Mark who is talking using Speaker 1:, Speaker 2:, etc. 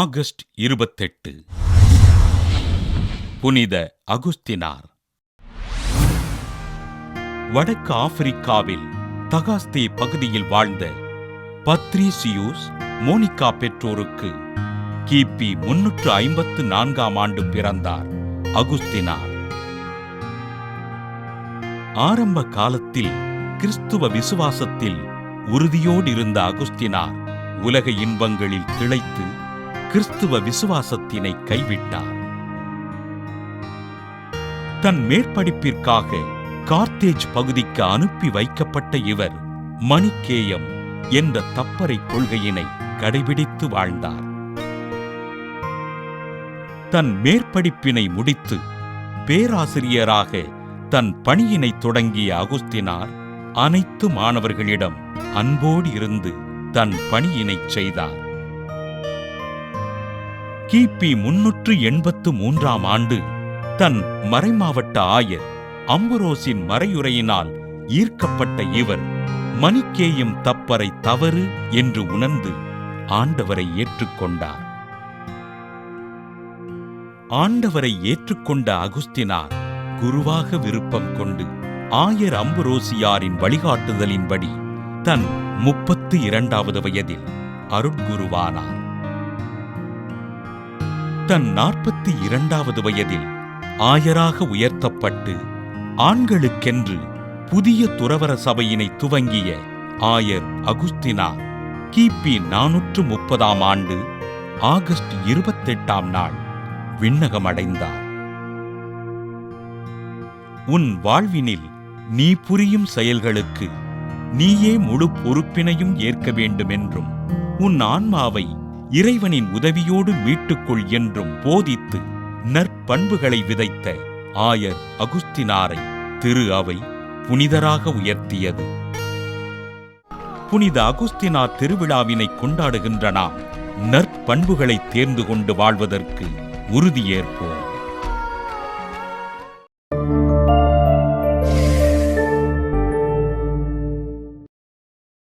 Speaker 1: August 28. புனித அகுஸ்தினார். வடக்கு ஆப்பிரிக்காவில் தகாஸ்தே பகுதியில் வாழ்ந்த பத்ரீசியூஸ் மோனிகா பெற்றோருக்கு கிபி 354ஆம் ஆண்டு பிறந்தார் அகுஸ்தினார். ஆரம்ப காலத்தில் கிறிஸ்துவ விசுவாசத்தில் உறுதியோடு இருந்த அகுஸ்தினார் உலக இன்பங்களில் திளைத்து கிறிஸ்துவ விசுவாசத்தினை கைவிட்டார். தன் மேற்படிப்பிற்காக கார்த்தேஜ் பகுதிக்கு அனுப்பி வைக்கப்பட்ட இவர் மணிக்கேயம் என்ற தப்பறை கொள்கையினை கடைபிடித்து வாழ்ந்தார். தன் மேற்படிப்பினை முடித்து பேராசிரியராக தன் பணியினை தொடங்கிய அகுஸ்தினார் அனைத்து மாணவர்களிடம் அன்போடு இருந்து தன் பணியினைச் செய்தார். கிபி 383ஆம் ஆண்டு தன் மறைமாவட்ட ஆயர் அம்புரோசின் மறையுரையினால் ஈர்க்கப்பட்ட இவர் மணிக்கேயம் தப்பறை தவறு என்று உணர்ந்து ஆண்டவரை ஏற்றுக்கொண்டார். ஆண்டவரை ஏற்றுக்கொண்ட அகுஸ்தினார் குருவாக விருப்பம் கொண்டு ஆயர் அம்புரோசியாரின் வழிகாட்டுதலின்படி தன் 32வது வயதில் அருட்குருவானார். தன் 42வது வயதில் ஆயராக உயர்த்தப்பட்டு ஆண்களுக்கென்று புதிய துறவற சபையினை துவங்கிய ஆயர் அகுஸ்தினார் கிபி 430ஆம் ஆண்டு ஆகஸ்ட் 28ஆம் நாள் விண்ணகமடைந்தார். உன் வாழ்வினில் நீ புரியும் செயல்களுக்கு நீயே முழு பொறுப்பினையும் ஏற்க வேண்டுமென்றும் உன் ஆன்மாவை இறைவனின் உதவியோடு மீட்டுக்கொள் என்றும் போதித்து நற்பண்புகளை விதைத்த ஆயர் அகுஸ்தினாரை திரு அவை புனிதராக உயர்த்தியது. புனித அகுஸ்தினார் திருவிழாவினை கொண்டாடுகின்ற நாம் நற்பண்புகளை தேர்ந்து கொண்டு வாழ்வதற்கு உறுதியேற்போம்.